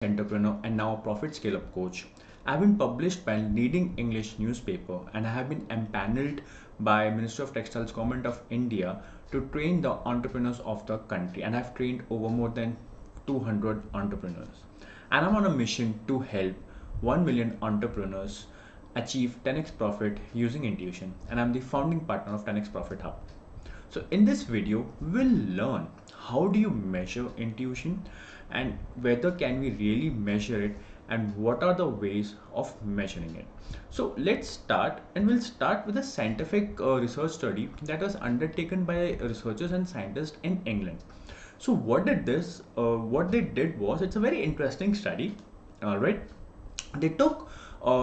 entrepreneur and now a profit scale up coach. I have been published by a leading English newspaper and I have been empaneled by Ministry of Textiles Government of India to train the entrepreneurs of the country, and I've trained over more than 200 entrepreneurs. And I'm on a mission to help 1 million entrepreneurs achieve 10x profit using intuition, and I'm the founding partner of 10x Profit Hub. So in this video, we'll learn how do you measure intuition and whether can we really measure it and what are the ways of measuring it. So let's start, and we'll start with a scientific research study that was undertaken by researchers and scientists in England. So what they did was, it's a very interesting study. All right, they took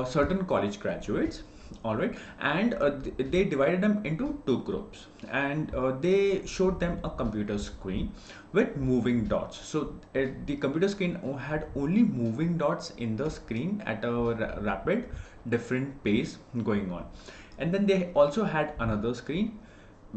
certain college graduates, all right, and they divided them into two groups, and they showed them a computer screen with moving dots. So the computer screen had only moving dots in the screen at a rapid different pace going on, and then they also had another screen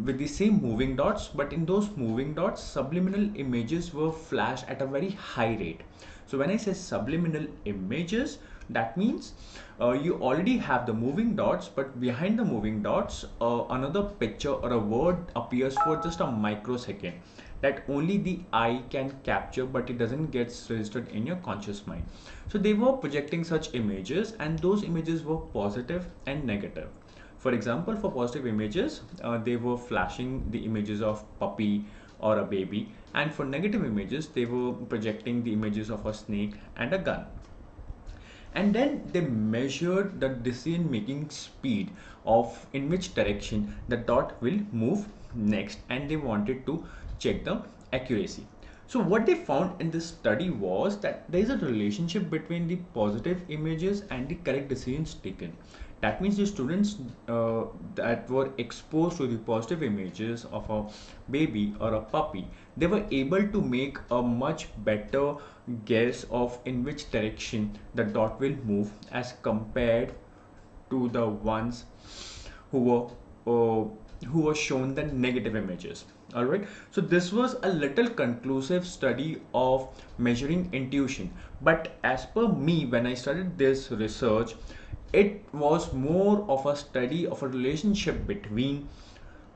with the same moving dots, but in those moving dots subliminal images were flashed at a very high rate. So when I say subliminal images, that means you already have the moving dots, but behind the moving dots another picture or a word appears for just a microsecond that only the eye can capture, but it doesn't get registered in your conscious mind. So they were projecting such images, and those images were positive and negative. For example, for positive images, they were flashing the images of puppy or a baby, and for negative images, they were projecting the images of a snake and a gun. And then they measured the decision making speed of in which direction the dot will move next, and they wanted to check the accuracy. So what they found in this study was that there is a relationship between the positive images and the correct decisions taken. That means the students that were exposed to the positive images of a baby or a puppy, they were able to make a much better guess of in which direction the dot will move as compared to the ones who were shown the negative images. All right, so this was a little conclusive study of measuring intuition, but as per me, when I started this research, it was more of a study of a relationship between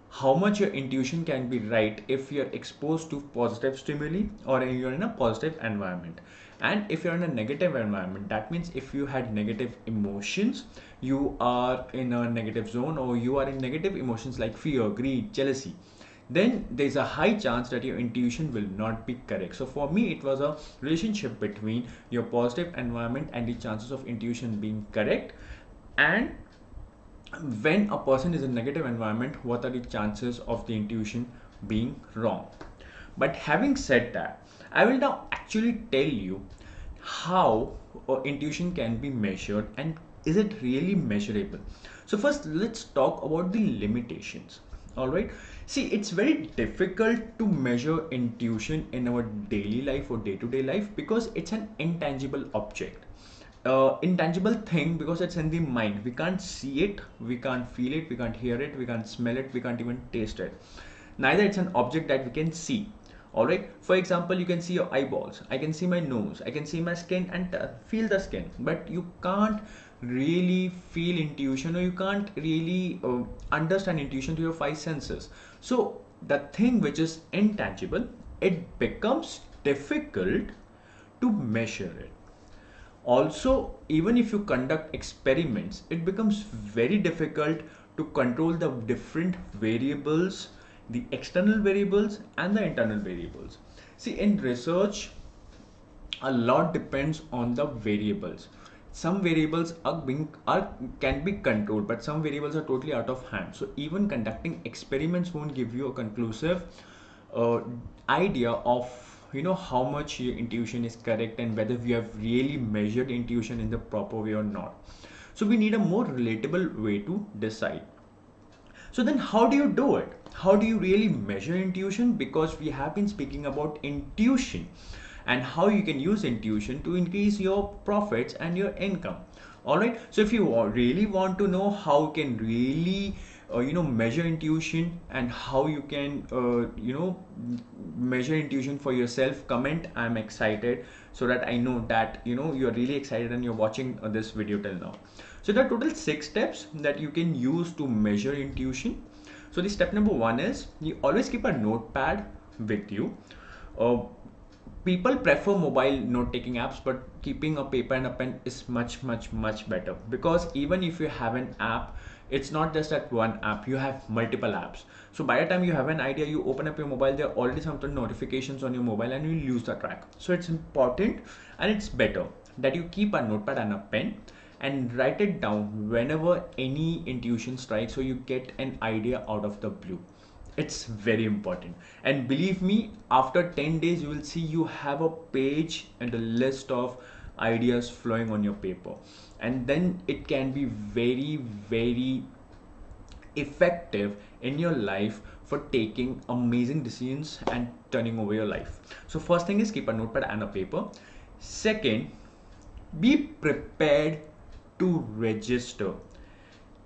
how much your intuition can be right if you're exposed to positive stimuli or you're in a positive environment. And if you're in a negative environment, that means if you had negative emotions, you are in a negative zone, or you are in negative emotions like fear, greed, jealousy, then there's a high chance that your intuition will not be correct. So for me, it was a relationship between your positive environment and the chances of intuition being correct, and when a person is in negative environment, what are the chances of the intuition being wrong. But having said that, I will now actually tell you how intuition can be measured and is it really measurable. So first, let's talk about the limitations. All right, see, it's very difficult to measure intuition in our daily life or day-to-day life because it's an intangible object, intangible thing, because it's in the mind. We can't see it, we can't feel it, we can't hear it, we can't smell it, we can't even taste it. Neither it's an object that we can see. All right, for example, you can see your eyeballs, I can see my nose, I can see my skin and feel the skin, but you can't really feel intuition, or you can't really understand intuition through your five senses. So the thing which is intangible, it becomes difficult to measure it. Also, even if you conduct experiments, it becomes very difficult to control the different variables, the external variables and the internal variables. See, in research, a lot depends on the variables. Some variables can be controlled, but some variables are totally out of hand. So even conducting experiments won't give you a conclusive uh, idea of how much your intuition is correct and whether we have really measured intuition in the proper way or not. So we need a more relatable way to decide. So then how do you do it? How do you really measure intuition? Because we have been speaking about intuition and how you can use intuition to increase your profits and your income. All right, so if you really want to know how you can really measure intuition and how you can measure intuition for yourself, comment I'm excited so that I know that you're really excited and you're watching this video till now. So there are total 6 steps that you can use to measure intuition. So the step number 1 is you always keep a notepad with you. uh, People prefer mobile note taking apps, but keeping a paper and a pen is much better, because even if you have an app, it's not just that one app, you have multiple apps. So by the time you have an idea, you open up your mobile, there are already some notifications on your mobile and you lose the track. So it's important and it's better that you keep a notepad and a pen and write it down whenever any intuition strikes, so you get an idea out of the blue. It's very important, and believe me, after 10 days you will see you have a page and a list of ideas flowing on your paper, and then it can be very effective in your life for taking amazing decisions and turning over your life. So first thing is keep a notepad and a paper. Second, be prepared to register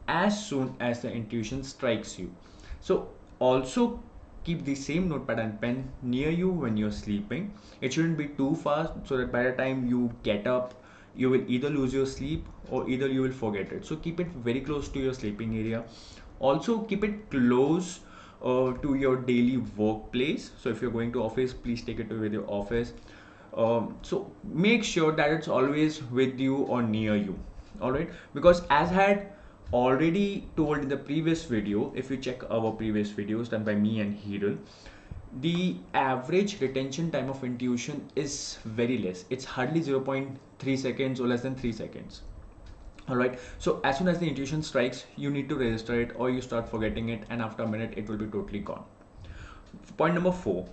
as soon as the intuition strikes you. So also keep the same notepad and pen near you when you're sleeping. It shouldn't be too fast, so that by the time you get up, you will either lose your sleep or either you will forget it. So keep it very close to your sleeping area. Also keep it close to your daily workplace. So if you're going to office, please take it with your office. So make sure that it's always with you or near you. All right, because as I had already told in the previous video, if you check our previous videos done by me and Hiral, the average retention time of intuition is very less. It's hardly 0.3 seconds or less than 3 seconds. All right, so as soon as the intuition strikes, you need to register it or you start forgetting it, and after a minute it will be totally gone. Point number 3.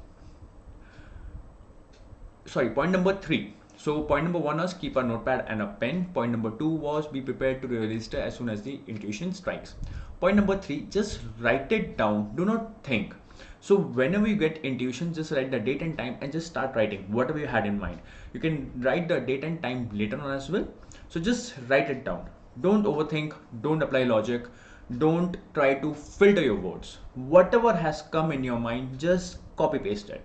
So point number 1 was keep a notepad and a pen. Point number 2 was be prepared to register as soon as the intuition strikes. Point number 3, just write it down. Do not think. So whenever you get intuition, just write the date and time and just start writing whatever you had in mind. You can write the date and time later on as well. So just write it down. Don't overthink. Don't apply logic. Don't try to filter your words. Whatever has come in your mind, just copy paste it.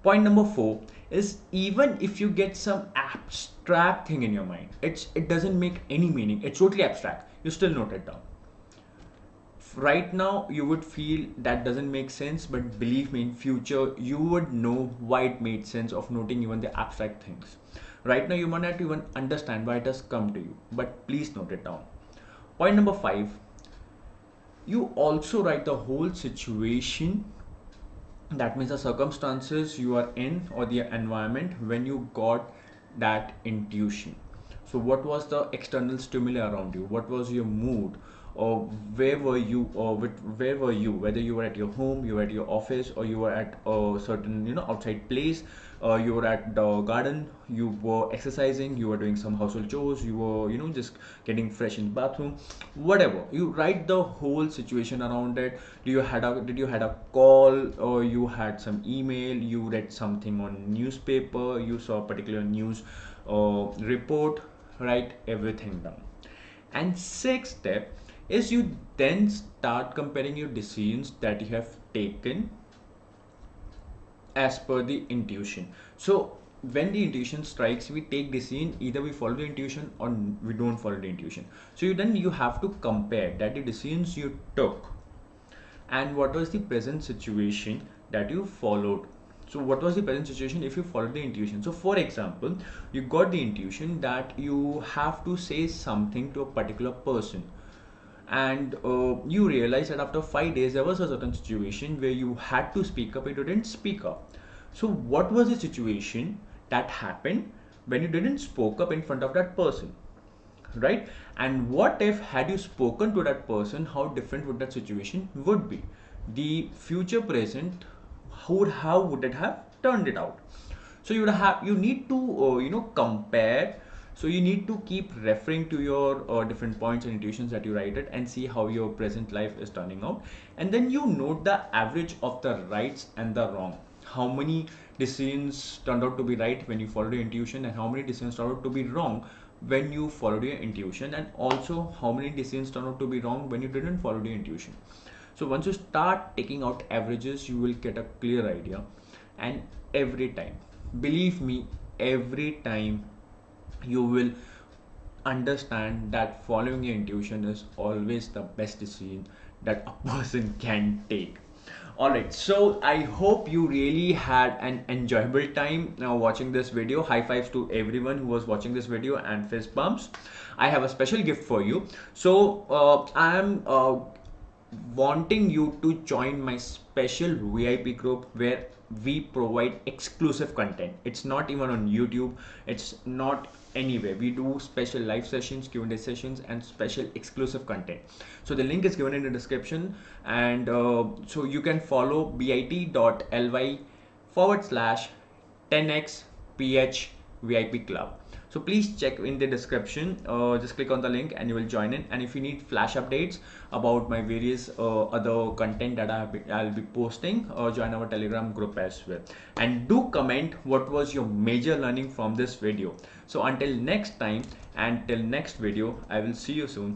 Point number 4 is, even if you get some abstract thing in your mind, it doesn't make any meaning, it's totally abstract, you still note it down. Right now you would feel that doesn't make sense, but believe me, in future you would know why it made sense of noting even the abstract things. Right now you might not even understand why it has come to you, but please note it down. Point number 5, you also write the whole situation. That means the circumstances you are in or the environment when you got that intuition. So what was the external stimuli around you? What was your mood? Or where were you, whether you were at your home, you were at your office, or you were at a certain outside place, you were at the garden, you were exercising, you were doing some household chores, you were just getting fresh in the bathroom, whatever. You write the whole situation around it. Did you had a call, or you had some email, you read something on newspaper, you saw a particular news report? Write everything down. And sixth step is you then start comparing your decisions that you have taken as per the intuition. So when the intuition strikes, we take decision, either we follow the intuition or we don't follow the intuition. So you have to compare that the decisions you took and what was the present situation that you followed. So what was the present situation if you followed the intuition? So for example, you got the intuition that you have to say something to a particular person, and you realize that after 5 days there was a certain situation where you had to speak up, you didn't speak up. So what was the situation that happened when you didn't spoke up in front of that person, right? And what if had you spoken to that person, how different would that situation would be? The future present, how would it have turned it out? So you need to compare. So you need to keep referring to your different points and intuitions that you write it, and see how your present life is turning out. And then you note the average of the rights and the wrong. How many decisions turned out to be right when you followed your intuition, and how many decisions turned out to be wrong when you followed your intuition, and also how many decisions turned out to be wrong when you didn't follow your intuition. So once you start taking out averages, you will get a clear idea. And every time, believe me, every time you will understand that following your intuition is always the best decision that a person can take. Alright, so I hope you really had an enjoyable time now watching this video. High fives to everyone who was watching this video and fist bumps. I have a special gift for you. So I am wanting you to join my special VIP group where we provide exclusive content. It's not even on YouTube, it's not anywhere. We do special live sessions, Q&A sessions, and special exclusive content. So the link is given in the description, and so you can follow bit.ly/. 10x PH VIP club. So please check in the description. Just click on the link and you will join in. And if you need flash updates about my various other content that I'll be posting, join our Telegram group as well. And do comment what was your major learning from this video. So until next time and till next video, I will see you soon.